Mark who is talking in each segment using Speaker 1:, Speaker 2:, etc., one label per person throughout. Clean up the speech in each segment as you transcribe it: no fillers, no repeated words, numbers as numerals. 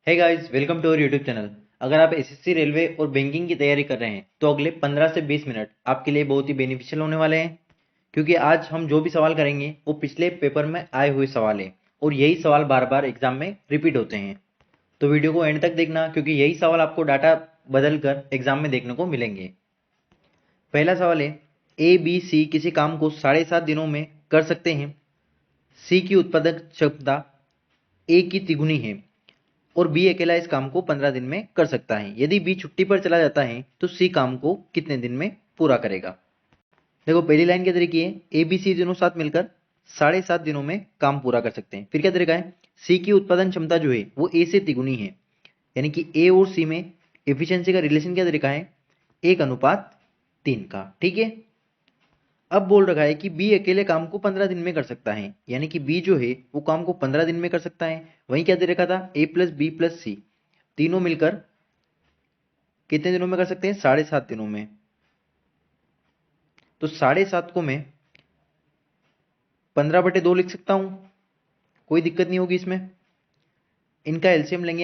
Speaker 1: Hey guys, welcome to our YouTube channel. अगर आप SSC railway और बैंकिंग की तैयारी कर रहे हैं तो अगले 15 से 20 मिनट आपके लिए बहुत ही बेनिफिशियल होने वाले हैं, क्योंकि आज हम जो भी सवाल करेंगे वो पिछले पेपर में आए हुए सवाल हैं और यही सवाल बार बार एग्जाम में रिपीट होते हैं। तो वीडियो को एंड तक देखना, क्योंकि यही सवाल आपको डाटा बदल कर एग्जाम में देखने को मिलेंगे। पहला सवाल है, ए बी सी किसी काम को 7.5 दिनों में कर सकते हैं। सी की उत्पादक क्षमता ए की तिगुनी है और बी अकेला इस काम को 15 दिन में कर सकता है। यदि बी छुट्टी पर चला जाता है तो सी काम को कितने दिन में पूरा करेगा। देखो, पहली लाइन के तरीके है, ए बी सी दोनों साथ मिलकर 7.5 दिनों में काम पूरा कर सकते हैं। फिर क्या तरीका है, सी की उत्पादन क्षमता जो है वो ए से तिगुनी है, यानी कि ए और सी में एफिशिएंसी का रिलेशन क्या तरीका है, 1:3 का। ठीक है। अब बोल रखा है कि बी अकेले काम को 15 दिन में कर सकता है, यानी कि बी जो है वो काम को 15 दिन में कर सकता है। वहीं क्या दे रखा था, ए प्लस बी प्लस सी तीनों मिलकर कितने दिनों में कर सकते हैं, 7.5 दिनों में। तो 7.5 को मैं 15/2 लिख सकता हूं, कोई दिक्कत नहीं होगी इसमें। इनका एलसीएम लेंगे,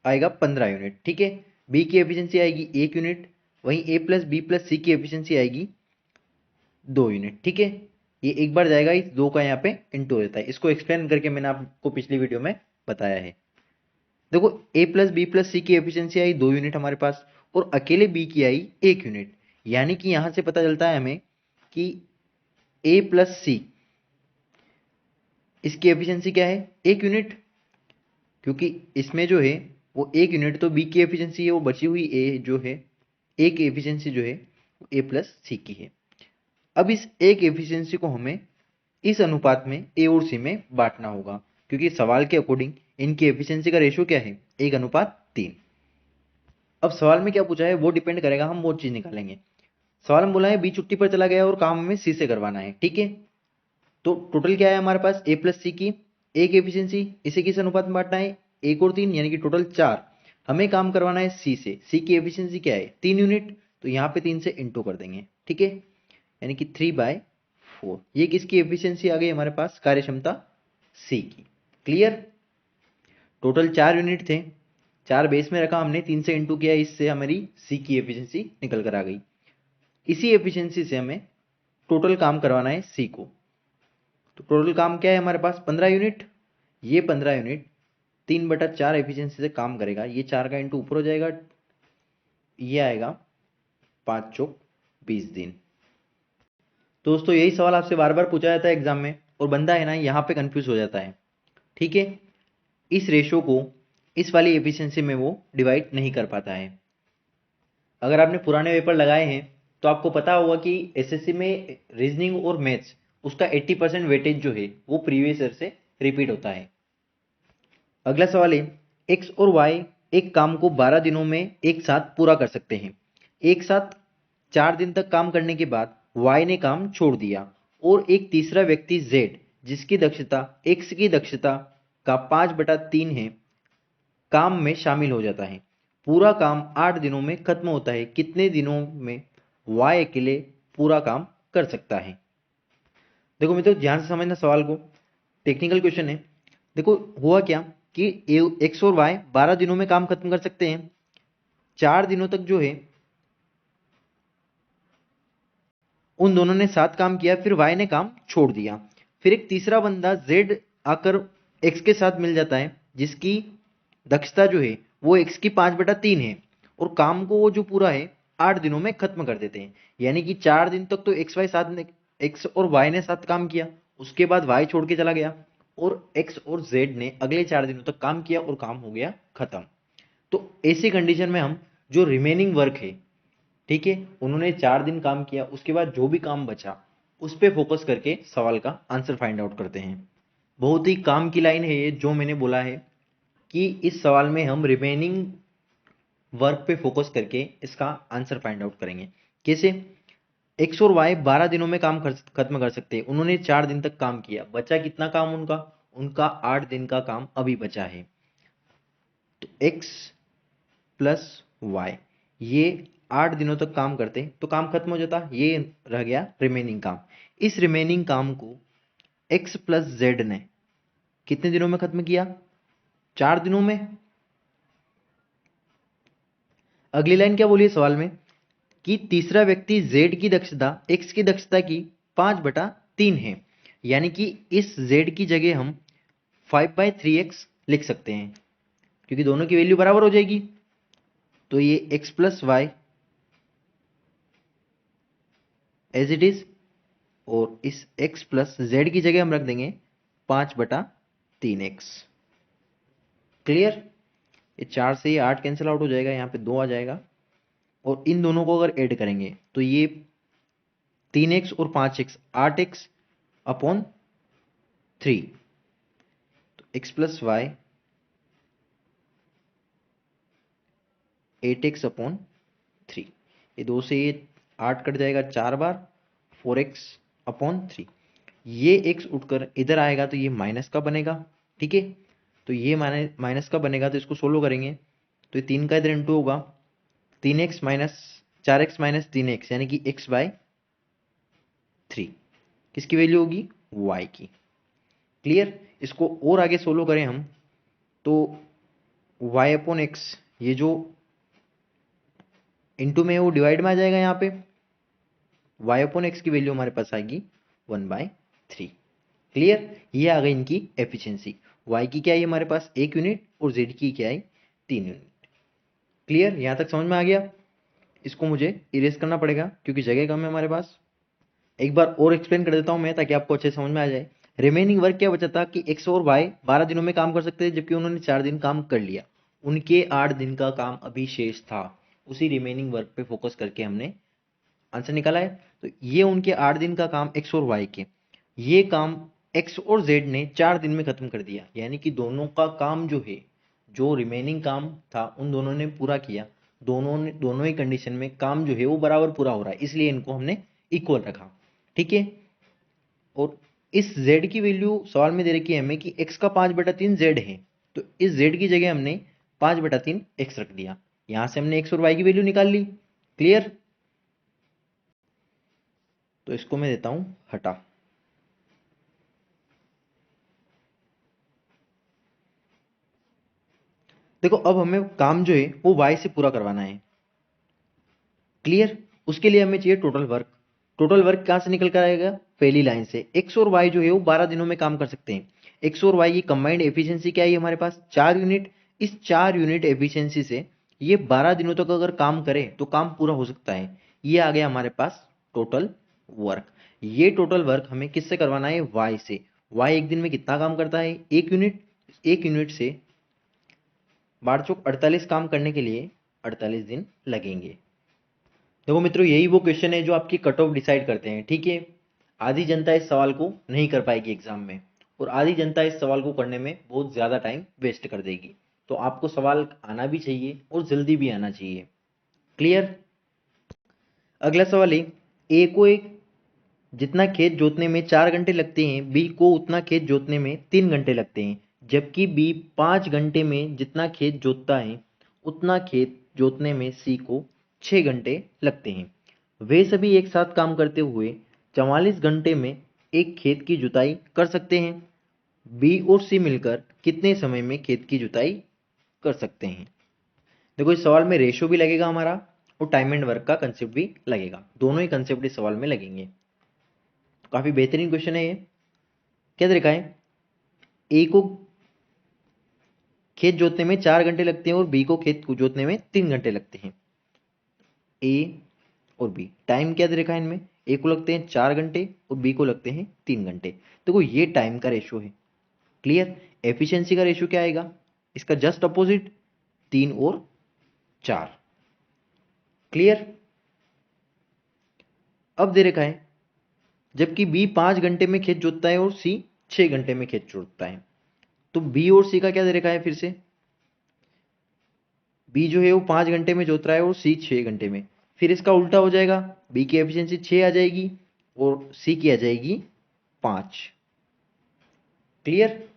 Speaker 1: आएगा 15 यूनिट। ठीक है। बी की एफिशिएंसी आएगी 1 यूनिट, वहीं ए प्लस बी प्लस सी की एफिशिएंसी आएगी 2 यूनिट। ठीक है। ये एक बार जाएगा, इस दो का यहाँ पे इंटू हो जाता है। इसको एक्सप्लेन करके मैंने आपको पिछली वीडियो में बताया है। देखो, ए प्लस बी प्लस सी की एफिशिएंसी आई 2 यूनिट हमारे पास, और अकेले बी की आई 1 यूनिट। यानी कि यहां से पता चलता है हमें कि ए प्लस सी इसकी एफिशिएंसी क्या है, 1 यूनिट। क्योंकि इसमें जो है वो 1 यूनिट, तो बी की एफिशिएंसी है वो बची हुई ए जो है, एक एफिशिएंसी जो है वो ए प्लस सी की है। अब इस एक एफिशिएंसी को हमें इस अनुपात में ए और सी में बांटना होगा, क्योंकि सवाल के अकॉर्डिंग इनकी एफिशिएंसी का रेशियो क्या है, 1:3। अब सवाल में क्या पूछा है वो डिपेंड करेगा, हम वो चीज निकालेंगे। सवाल में बोला है बी छुट्टी पर चला गया और काम हमें सी से करवाना है। ठीक है। तो टोटल क्या है हमारे पास, ए प्लस सी की एक एफिशिएंसी, इसे किस अनुपात में बांटना है, 1 और 3, यानी कि टोटल 4। हमें काम करवाना है सी से, सी की एफिशिएंसी क्या है, 3 यूनिट। तो यहाँ पे 3 से इंटू कर देंगे। ठीक है। यानी कि 3/4। ये किसकी एफिशिएंसी आ गई हमारे पास, कार्य क्षमता सी की। क्लियर। टोटल 4 यूनिट थे, 4 बेस में रखा हमने, 3 से इंटू किया, इससे हमारी सी की एफिशिएंसी निकल कर आ गई। इसी एफिशिएंसी से हमें टोटल काम करवाना है सी को। तो टोटल काम क्या है हमारे पास, 15 यूनिट। ये 15 यूनिट 3/4 एफिशिएंसी से काम करेगा। ये 4 का इंटू ऊपर हो जाएगा, ये आएगा 5×4 = 20 दिन। दोस्तों, यही सवाल आपसे बार बार पूछा जाता है एग्जाम में, और बंदा है ना यहाँ पे कंफ्यूज हो जाता है। ठीक है। इस रेशो को इस वाली एफिशिएंसी में वो डिवाइड नहीं कर पाता है। अगर आपने पुराने पेपर लगाए हैं तो आपको पता होगा कि एसएससी में रीजनिंग और मैथ्स, उसका 80% वेटेज जो है वो प्रीवियस ईयर से रिपीट होता है। अगला सवाल है, एक्स और वाई एक काम को 12 दिनों में एक साथ पूरा कर सकते हैं। एक साथ 4 दिन तक काम करने के बाद वाई ने काम छोड़ दिया और एक तीसरा व्यक्ति जेड, जिसकी दक्षता एक्स की दक्षता का 5/3 है, काम में शामिल हो जाता है। पूरा काम 8 दिनों में खत्म होता है। कितने दिनों में वाई अकेले पूरा काम कर सकता है। देखो मित्रों, ध्यान से समझना सवाल को, टेक्निकल क्वेश्चन है। देखो, हुआ क्या कि एक्स और वाई 12 दिनों में काम खत्म कर सकते हैं। 4 दिनों तक जो है उन दोनों ने साथ काम किया, फिर वाई ने काम छोड़ दिया। फिर एक तीसरा बंदा जेड आकर एक्स के साथ मिल जाता है, जिसकी दक्षता जो है वो एक्स की 5/3 है, और काम को वो जो पूरा है 8 दिनों में खत्म कर देते हैं। यानी कि 4 दिन तक तो एक्स और वाई ने साथ काम किया, उसके बाद वाई छोड़ के चला गया, और एक्स और जेड ने अगले 4 दिनों तक काम किया और काम हो गया खत्म। तो ऐसी कंडीशन में हम जो रिमेनिंग वर्क है, ठीक है, उन्होंने 4 दिन काम किया, उसके बाद जो भी काम बचा उस पर फोकस करके सवाल का आंसर फाइंड आउट करते हैं। बहुत ही काम की लाइन है ये जो मैंने बोला है, कि इस सवाल में हम रिमेनिंग वर्क पे फोकस करके इसका आंसर फाइंड आउट करेंगे। कैसे, एक्स और वाई 12 दिनों में काम खत्म कर सकते हैं। उन्होंने 4 दिन तक काम किया, बचा कितना काम उनका, उनका 8 दिन का काम अभी बचा है। तो एक्स प्लस वाई ये 8 दिनों तक काम करते तो काम खत्म हो जाता, ये रह गया रिमेनिंग काम। इस रिमेनिंग काम को एक्स प्लस जेड ने कितने दिनों में खत्म किया, 4 दिनों में। अगली लाइन क्या बोली है सवाल में कि तीसरा व्यक्ति z की दक्षता x की दक्षता की 5/3 है, यानी कि इस z की जगह हम 5/3x लिख सकते हैं क्योंकि दोनों की वैल्यू बराबर हो जाएगी। तो ये x plus Y as it is, और इस x प्लस जेड की जगह हम रख देंगे 5/3x। क्लियर? ये 4 से ये 8 कैंसिल आउट हो जाएगा, यहाँ पे 2 आ जाएगा, और इन दोनों को अगर ऐड करेंगे तो ये 3x और 5x 8x अपॉन 3, तो x plus Y 8x upon 3, ये 2 से ये 8 कट जाएगा 4 बार, 4x अपॉन 3। ये x उठकर इधर आएगा तो ये माइनस का बनेगा, ठीक है। तो ये माइनस का बनेगा, तो इसको सोल्व करेंगे तो ये 3 का इधर इंटू होगा, 3x minus 4x minus 3x यानी कि x/3 किसकी वैल्यू होगी? y की। क्लियर? इसको और आगे सोल्व करें हम तो y अपॉन एक्स, ये जो इंटू में है वो डिवाइड में आ जाएगा, यहाँ पे y अपॉन एक्स की वैल्यू हमारे पास आएगी 1/3। क्लियर? ये आ गई इनकी एफिशिएंसी। y की क्या है हमारे पास 1 यूनिट और z की क्या है 3 यूनिट। क्लियर? यहां तक समझ में आ गया? इसको मुझे इरेज करना पड़ेगा क्योंकि जगह कम है हमारे पास। एक बार और एक्सप्लेन कर देता हूं मैं ताकि आपको अच्छे समझ में आ जाए। रिमेनिंग वर्क क्या बचा था कि x और y 12 दिनों में काम कर सकते थे, जबकि उन्होंने 4 दिन काम कर लिया। उनके 8 दिन का काम अभी शेष था, उसी रिमेनिंग वर्क पे फोकस करके हमने आंसर निकाला है। तो ये उनके 8 दिन का काम x और y के, ये काम x और z ने 4 दिन में खत्म कर दिया, यानी कि दोनों का काम जो है, जो रिमेनिंग काम था उन दोनों ने पूरा किया। दोनों ही कंडीशन में काम जो है वो बराबर पूरा हो रहा है, इसलिए इनको हमने इक्वल रखा, ठीक है। और इस z की वैल्यू सवाल में दे रखी है हमें कि x का 5/3 z है, तो इस z की जगह हमने 5/3 x रख दिया। यहां से हमने x और y की वैल्यू निकाल ली। क्लियर? तो इसको मैं देता हूं हटा। देखो अब हमें काम जो है वो y से पूरा करवाना है। क्लियर? उसके लिए हमें चाहिए टोटल वर्क। टोटल वर्क कहां से निकल कर आएगा? पहली लाइन से। x और y जो है वो 12 दिनों में काम कर सकते हैं। x और y की कंबाइंड एफिशिएंसी क्या है हमारे पास? 4 यूनिट। इस 4 यूनिट एफिशिएंसी से ये 12 दिनों तक अगर काम करे तो काम पूरा हो सकता है। ये आ गया हमारे पास टोटल वर्क। ये टोटल वर्क हमें किससे करवाना है? y से। y एक दिन में कितना काम करता है? 1 यूनिट। 1 यूनिट से 12 चौक 48 काम करने के लिए 48 दिन लगेंगे। देखो मित्रों, यही वो क्वेश्चन है जो आपकी कट ऑफ डिसाइड करते हैं, ठीक है। आधी जनता इस सवाल को नहीं कर पाएगी एग्जाम में, और आधी जनता इस सवाल को करने में बहुत ज्यादा टाइम वेस्ट कर देगी। तो आपको सवाल आना भी चाहिए और जल्दी भी आना चाहिए। क्लियर? अगला सवाल है, ए को एक जितना खेत जोतने में 4 घंटे लगते हैं, बी को उतना खेत जोतने में 3 घंटे लगते हैं, जबकि बी 5 घंटे में जितना खेत जोतता है उतना खेत जोतने में सी को 6 घंटे लगते हैं। वे सभी एक साथ काम करते हुए 44 घंटे में एक खेत की जुताई कर सकते हैं। बी और सी मिलकर कितने समय में खेत की जुताई कर सकते हैं? देखो इस सवाल में रेशो भी लगेगा हमारा, और टाइम एंड वर्क का कंसेप्ट भी लगेगा। दोनों ही कंसेप्ट इस सवाल में लगेंगे। काफी बेहतरीन क्वेश्चन है ये। क्या तरीका है? ए को खेत जोतने में 4 घंटे लगते हैं और बी को खेत को जोतने में 3 घंटे लगते हैं। ए और बी टाइम क्या दे रखा है इनमें? ए को लगते हैं 4 घंटे और बी को लगते हैं 3 घंटे। देखो ये टाइम का रेशो है। क्लियर? एफिशिएंसी का रेशो क्या आएगा? इसका जस्ट अपोजिट, 3 और 4। क्लियर? अब दे रखा है जबकि बी 5 घंटे में खेत जोतता है और सी 6 घंटे में खेत जोतता है। तो बी और सी का क्या दे रखा है? फिर से बी जो है वो 5 घंटे में जोत रहा है और सी 6 घंटे में। फिर इसका उल्टा हो जाएगा, बी की एफिशिएंसी 6 आ जाएगी और सी की आ जाएगी 5। क्लियर?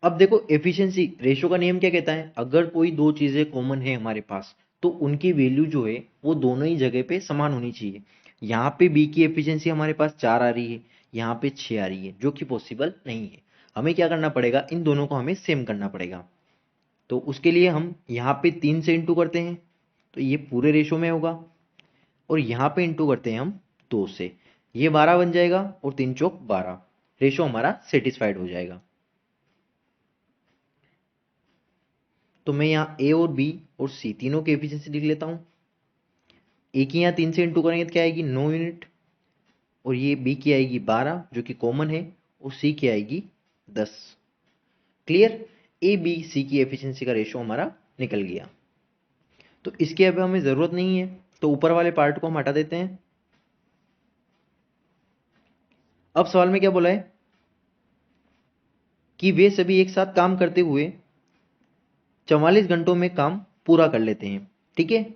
Speaker 1: अब देखो एफिशिएंसी रेशो का नियम क्या कहता है? अगर कोई दो चीजें कॉमन है हमारे पास तो उनकी वैल्यू जो है वो दोनों ही जगह पे समान होनी चाहिए। यहाँ पे बी की एफिशिएंसी हमारे पास 4 आ रही है, यहाँ पे 6 आ रही है, जो कि पॉसिबल नहीं है। हमें क्या करना पड़ेगा? इन दोनों को हमें सेम करना पड़ेगा। तो उसके लिए हम यहाँ पे 3 से इंटू करते हैं तो ये पूरे रेशो में होगा, और यहाँ पे इंटू करते हैं हम 2 से, ये 12 बन जाएगा और 3 चौक 12, रेशो हमारा सेटिस्फाइड हो जाएगा। तो मैं यहाँ ए और बी और सी तीनों की एफिशिएंसी लिख लेता हूँ। ए की यहाँ 3 से इंटू करेंगे तो क्या आएगी 9 यूनिट, और ये बी की आएगी 12 जो कि कॉमन है, और सी की आएगी 10। क्लियर, ए बी सी की एफिशिएंसी का रेशो हमारा निकल गया। तो इसकी अब हमें ज़रूरत नहीं है, तो ऊपर वाले पार्ट को हम हटा देते हैं। अब सवाल में क्या बोला है कि वे सभी एक साथ काम करते हुए 44 घंटों में काम पूरा कर लेते हैं। ठीक है,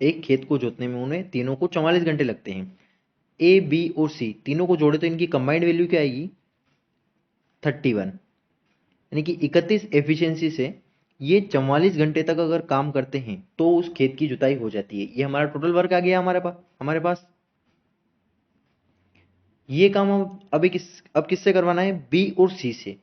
Speaker 1: एक खेत को जोतने में उन्हें तीनों को 44 घंटे लगते हैं। ए बी और सी तीनों को जोड़े तो इनकी कंबाइंड वैल्यू क्या आएगी 31, यानी कि 31 एफिशिएंसी से ये 44 घंटे तक अगर काम करते हैं तो उस खेत की जुताई हो जाती है। ये हमारा टोटल वर्क आ गया हमारे पास। ये काम हम अब किससे करवाना है, बी और सी से।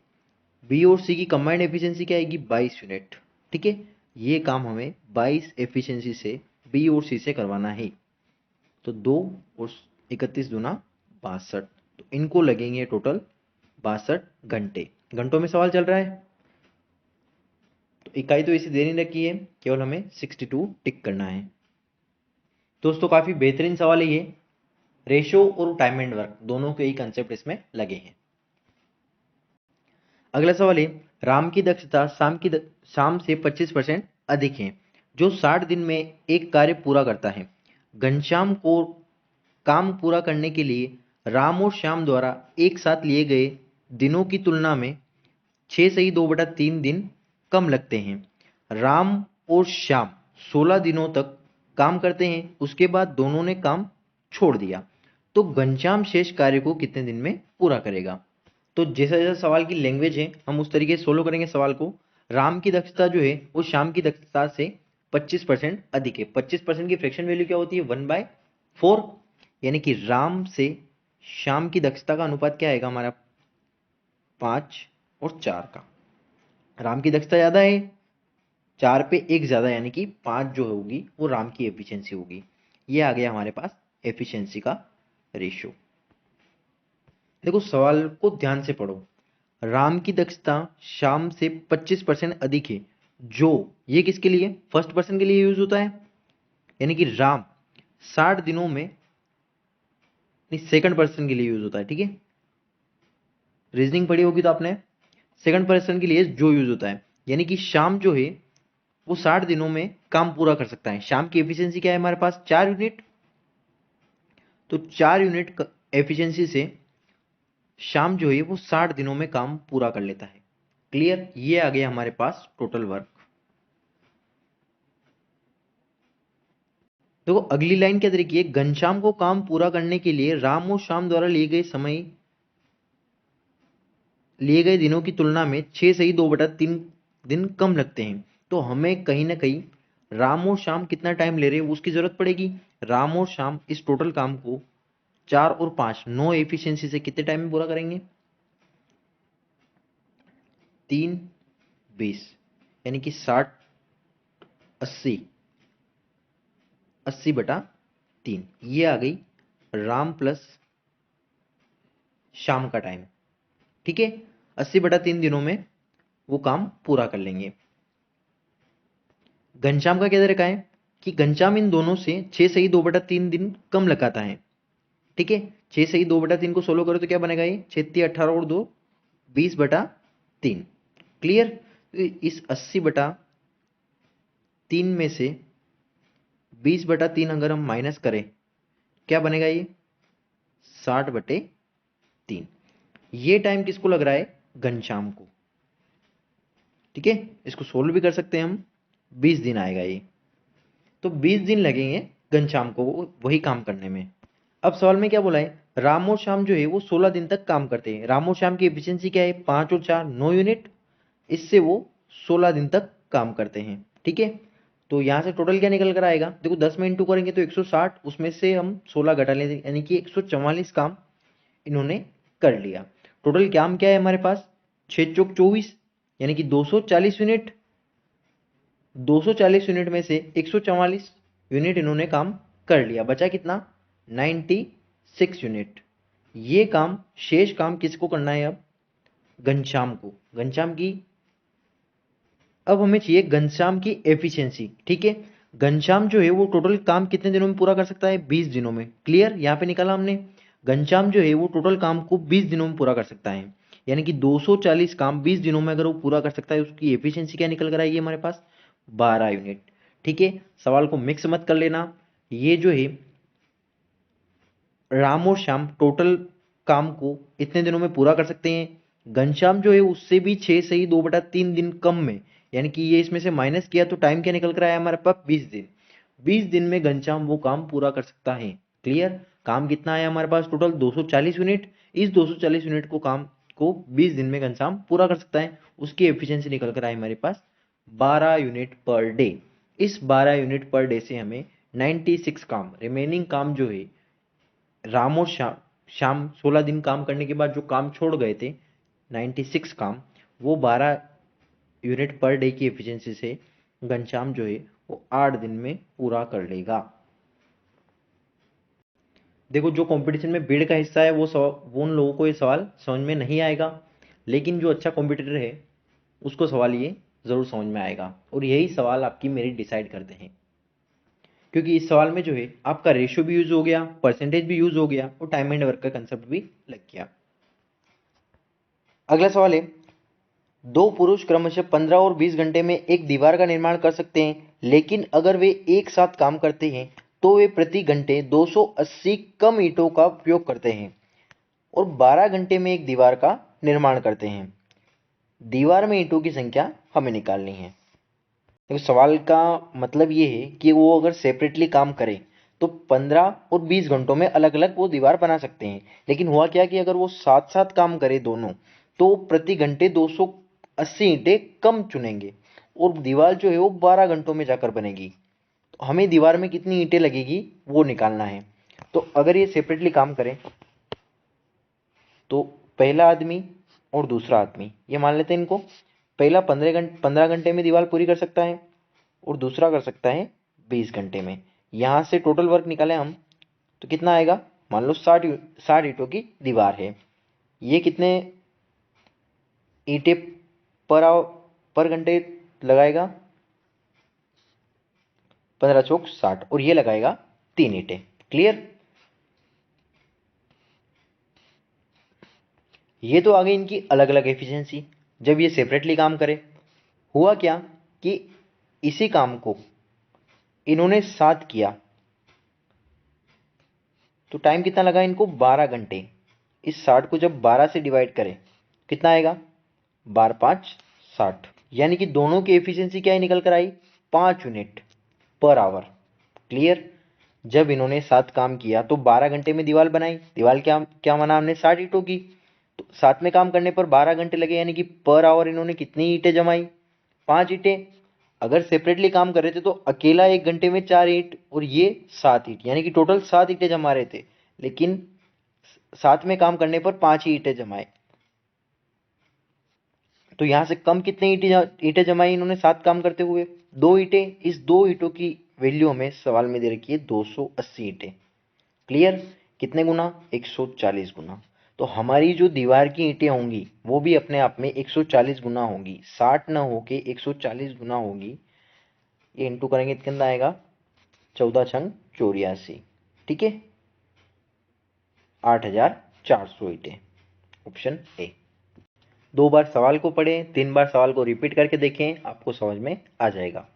Speaker 1: बी और सी की कंबाइंड एफिशिएंसी क्या आएगी 22 यूनिट। ठीक है, ये काम हमें 22 एफिशिएंसी से बी और सी से करवाना है। तो 2 और 31 दूना 62, तो इनको लगेंगे टोटल 62 घंटे। घंटों में सवाल चल रहा है, तो इकाई तो इसे दे नहीं रखी है, केवल हमें 62 टिक करना है। दोस्तों काफी बेहतरीन सवाल है ये, रेशो और टाइम एंड वर्क दोनों के ही कंसेप्ट इसमें लगे हैं। अगला सवाल है, राम की दक्षता शाम से 25% अधिक है, जो 60 दिन में एक कार्य पूरा करता है। घनश्याम को काम पूरा करने के लिए राम और श्याम द्वारा एक साथ लिए गए दिनों की तुलना में 6 सही 2/3 दिन कम लगते हैं। राम और श्याम 16 दिनों तक काम करते हैं, उसके बाद दोनों ने काम छोड़ दिया, तो घनश्याम शेष कार्य को कितने दिन में पूरा करेगा। तो जैसा जैसा सवाल की लैंग्वेज है हम उस तरीके से सोल्व करेंगे सवाल को। राम की दक्षता जो है वो श्याम की दक्षता से 25% अधिक है। 25% की फ्रैक्शन वैल्यू क्या होती है 1/4, यानी कि राम से श्याम की दक्षता का अनुपात क्या आएगा हमारा 5 और 4 का। राम की दक्षता ज्यादा है, 4 पे 1 ज्यादा, यानी कि 5 जो होगी वो राम की एफिशिएंसी होगी। ये आ गया हमारे पास एफिशिएंसी का रेशियो। देखो सवाल को ध्यान से पढ़ो, राम की दक्षता श्याम से 25% अधिक है, जो ये किसके लिए फर्स्ट पर्सन के लिए यूज होता है, यानी कि राम 60 दिनों में सेकंड पर्सन के लिए यूज होता है। ठीक है, रीजनिंग पढ़ी होगी तो आपने, सेकंड पर्सन के लिए जो यूज होता है, यानी कि श्याम जो है वो 60 दिनों में काम पूरा कर सकता है। श्याम की एफिशिएंसी क्या है हमारे पास 4 यूनिट, तो 4 यूनिट एफिशिएंसी से शाम जो है वो 60 दिनों में काम पूरा कर लेता है। क्लियर, ये आ गया हमारे पास टोटल वर्क। देखो अगली लाइन क्या तरीके है, घनश्याम को काम पूरा करने के लिए राम और श्याम द्वारा लिए गए दिनों की तुलना में 6 सही 2/3 दिन कम लगते हैं। तो हमें कहीं ना कहीं राम और श्याम कितना टाइम ले रहे हैं उसकी जरूरत पड़ेगी। राम और श्याम इस टोटल काम को 4 और 5 9 एफिशिएंसी से कितने टाइम में पूरा करेंगे 3 20, यानी कि 60 80 80/3, ये आ गई राम प्लस शाम का टाइम। ठीक है, 80/3 दिनों में वो काम पूरा कर लेंगे। घनश्याम का क्या दे रखा है कि घनश्याम इन दोनों से 6 सही 2/3 दिन कम लगाता है। ठीक है, 6 सही 2/3 को सोलो करो तो क्या बनेगा ये 6 18 और 2 20/3। क्लियर, तो इस 80/3 में से 20/3 अगर हम माइनस करें क्या बनेगा ये 60/3। ये टाइम किसको लग रहा है घनश्याम को। ठीक है, इसको सोल्व भी कर सकते हैं हम, 20 दिन आएगा ये, तो 20 दिन लगेंगे घनश्याम को वही काम करने में। अब सवाल में क्या बोला है, राम और श्याम जो है वो 16 दिन तक काम करते हैं। राम और श्याम की एफिशिएंसी क्या है 5 और 4 9 यूनिट, इससे वो 16 दिन तक काम करते हैं। ठीक है, तो यहाँ से टोटल क्या निकल कर आएगा, देखो 10 में इंटू करेंगे तो 160, उसमें से हम 16 घटा लेंगे, यानी कि 144 काम इन्होंने कर लिया। टोटल काम क्या है हमारे पास 6 चौक 24, यानी कि 240 यूनिट। 240 यूनिट में से 144 यूनिट इन्होंने काम कर लिया, बचा कितना 96 यूनिट। ये काम शेष काम किसको करना है अब, घनश्याम को। घनश्याम की अब हमें चाहिए घनश्याम की एफिशिएंसी, ठीक है। घनश्याम जो है वो टोटल काम कितने दिनों में पूरा कर सकता है, 20 दिनों में। क्लियर, यहाँ पे निकाला हमने। घनश्याम जो है वो टोटल काम को 20 दिनों में पूरा कर सकता है, यानी कि 240 काम 20 दिनों में अगर वो पूरा कर सकता है, उसकी एफिशिएंसी क्या निकल कर आएगी हमारे पास, 12 यूनिट। ठीक है, सवाल को मिक्स मत कर लेना। ये जो है राम और श्याम टोटल काम को इतने दिनों में पूरा कर सकते हैं। घनश्याम जो है उससे भी 6 सही 2/3 दिन कम में, यानी कि ये इसमें से माइनस किया तो टाइम क्या निकल कर आया हमारे पास, 20 दिन। 20 दिन में घनश्याम वो काम पूरा कर सकता है। क्लियर, काम कितना आया हमारे पास टोटल 240 यूनिट। इस 240 यूनिट को काम को 20 दिन में घनश्याम पूरा कर सकता है। उसकी एफिशिएंसी निकल कर आई हमारे पास 12 यूनिट पर डे। इस 12 यूनिट पर डे से हमें 96 काम, रिमेनिंग काम जो है राम और शाम 16 दिन काम करने के बाद जो काम छोड़ गए थे 96 काम, वो 12 यूनिट पर डे की एफिशिएंसी से घनश्याम जो है वो 8 दिन में पूरा कर लेगा। देखो जो कंपटीशन में भीड़ का हिस्सा है वो उन लोगों को ये सवाल समझ में नहीं आएगा, लेकिन जो अच्छा कॉम्पिटिटर है उसको सवाल ये ज़रूर समझ में आएगा, और यही सवाल आपकी मेरिट डिसाइड करते हैं। क्योंकि इस सवाल में जो है आपका रेशियो भी यूज हो गया, परसेंटेज भी यूज हो गया, और टाइम एंड वर्क का कंसेप्ट भी लग गया। अगला सवाल है, दो पुरुष क्रमशः 15 और 20 घंटे में एक दीवार का निर्माण कर सकते हैं, लेकिन अगर वे एक साथ काम करते हैं तो वे प्रति घंटे 280 कम ईंटों का उपयोग करते हैं और 12 घंटे में एक दीवार का निर्माण करते हैं। दीवार में ईंटों की संख्या हमें निकालनी है। तो सवाल का मतलब ये है कि वो अगर सेपरेटली काम करें तो 15 और 20 घंटों में अलग अलग वो दीवार बना सकते हैं, लेकिन हुआ क्या कि अगर वो साथ साथ काम करें दोनों तो प्रति घंटे 280 ईंटें कम चुनेंगे और दीवार जो है वो 12 घंटों में जाकर बनेगी। तो हमें दीवार में कितनी ईंटें लगेगी वो निकालना है। तो अगर ये सेपरेटली काम करें तो पहला आदमी और दूसरा आदमी, ये मान लेते हैं इनको, पहला 15 घंटे में दीवार पूरी कर सकता है और दूसरा कर सकता है 20 घंटे में। यहाँ से टोटल वर्क निकालें हम तो कितना आएगा, मान लो 60 ईंटों की दीवार है। ये कितने ईंटें पर घंटे लगाएगा, 15 चौक 60, और ये लगाएगा 3 ईंटें। क्लियर, ये तो आ गई इनकी अलग अलग एफिशिएंसी जब ये सेपरेटली काम करे। हुआ क्या कि इसी काम को इन्होंने साथ किया तो टाइम कितना लगा इनको, 12 घंटे। इस 60 को जब 12 से डिवाइड करें कितना आएगा, 12 5 60, यानी कि दोनों की एफिशिएंसी क्या ही निकल कर आई, 5 यूनिट पर आवर। क्लियर, जब इन्होंने साथ काम किया तो 12 घंटे में दीवार बनाई। दीवार क्या क्या बना हमने, 60 ईंटों की। तो साथ में काम करने पर 12 घंटे लगे, यानी कि पर आवर इन्होंने कितनी ईंटें जमाई, 5 ईंटें। अगर सेपरेटली काम कर रहे थे तो अकेला 1 घंटे में 4 ईंट और ये 7 ईंट, यानी कि टोटल 7 ईंटें जमा रहे थे, लेकिन साथ में काम करने पर 5 ही ईंटें जमाए। तो यहां से कम कितने ईंटें जमाई इन्होंने साथ काम करते हुए, 2 ईंटें। इस 2 ईंटों की वैल्यू हमें सवाल में दे रखी है 280 ईंटें। क्लियर, कितने गुना, 140 गुना। तो हमारी जो दीवार की ईंटें होंगी वो भी अपने आप में 140 गुना होंगी, 60 ना होके 140 गुना होगी। ये इंटू करेंगे तो कितना आएगा, 14 छंग 84, ठीक है, 8400 ईंटें। Option A. 2 बार सवाल को पढ़ें, 3 बार सवाल को रिपीट करके देखें, आपको समझ में आ जाएगा।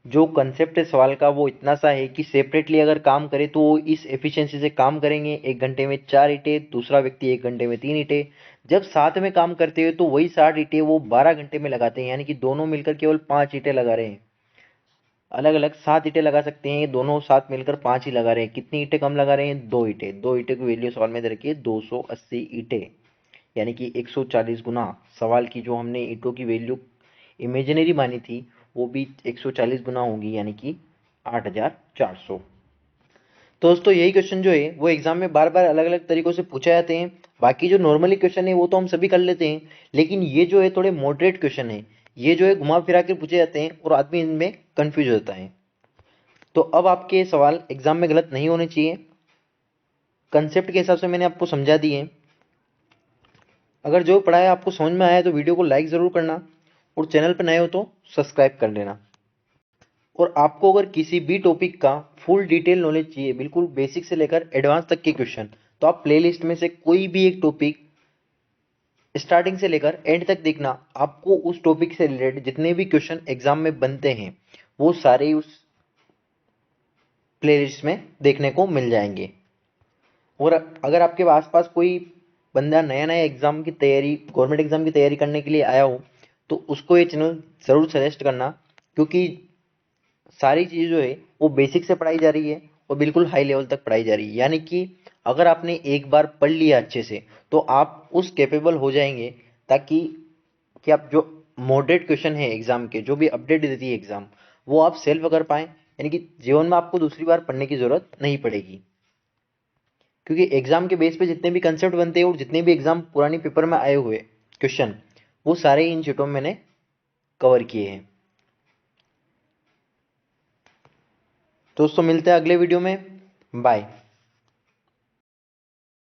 Speaker 1: जो कंसेप्ट है सवाल का वो इतना सा है कि सेपरेटली अगर काम करें तो वो इस एफिशिएंसी से काम करेंगे, 1 घंटे में 4 ईंटें, दूसरा व्यक्ति 1 घंटे में 3 ईंटें। जब साथ में काम करते हुए तो वही 60 ईंटें वो 12 घंटे में लगाते हैं, यानी कि दोनों मिलकर केवल 5 ईंटें लगा रहे हैं। अलग अलग 7 ईंटें लगा सकते हैं, दोनों साथ मिलकर 5 ही लगा रहे हैं। कितनी ईंटें कम लगा रहे हैं, 2 ईंटें। 2 ईंटें की वैल्यू सवाल में दे रखी है 280 ईंटें, यानी कि 140 गुना। सवाल की जो हमने ईंटों की वैल्यू इमेजिनरी मानी थी वो भी 140 गुना होगी, यानी कि 8400। तो दोस्तों यही क्वेश्चन जो है वो एग्जाम में बार बार अलग अलग तरीकों से पूछे जाते हैं। बाकी जो नॉर्मली क्वेश्चन है वो तो हम सभी कर लेते हैं, लेकिन ये जो है थोड़े मॉडरेट क्वेश्चन है, ये जो है घुमा फिरा के पूछे जाते हैं और आदमी इनमें कंफ्यूज हो जाता है। तो अब आपके सवाल एग्जाम में गलत नहीं होने चाहिए। कंसेप्ट के हिसाब से मैंने आपको समझा दिए। अगर जो पढ़ाया आपको समझ में आया तो वीडियो को लाइक ज़रूर करना और चैनल पर नए हो तो सब्सक्राइब कर लेना। और आपको अगर किसी भी टॉपिक का फुल डिटेल नॉलेज चाहिए, बिल्कुल बेसिक से लेकर एडवांस तक के क्वेश्चन, तो आप प्लेलिस्ट में से कोई भी एक टॉपिक स्टार्टिंग से लेकर एंड तक देखना। आपको उस टॉपिक से रिलेटेड जितने भी क्वेश्चन एग्जाम में बनते हैं वो सारे उस प्लेलिस्ट में देखने को मिल जाएंगे। और अगर आपके आसपास कोई बंदा नया नया एग्जाम की तैयारी, गवर्नमेंट एग्जाम की तैयारी करने के लिए आया हो तो उसको ये चैनल ज़रूर सजेस्ट करना, क्योंकि सारी चीज़ जो है वो बेसिक से पढ़ाई जा रही है और बिल्कुल हाई लेवल तक पढ़ाई जा रही है। यानी कि अगर आपने एक बार पढ़ लिया अच्छे से तो आप उस कैपेबल हो जाएंगे, ताकि कि आप जो मॉडरेट क्वेश्चन है एग्जाम के, जो भी अपडेट देती है एग्जाम, वो आप सेल्फ कर पाएँ। यानी कि जीवन में आपको दूसरी बार पढ़ने की ज़रूरत नहीं पड़ेगी, क्योंकि एग्जाम के बेस पे जितने भी कंसेप्ट बनते हैं और जितने भी एग्जाम पुरानी पेपर में आए हुए क्वेश्चन, वो सारे इन शीटों में मैंने कवर किए हैं। दोस्तों मिलते हैं अगले वीडियो में। बाय।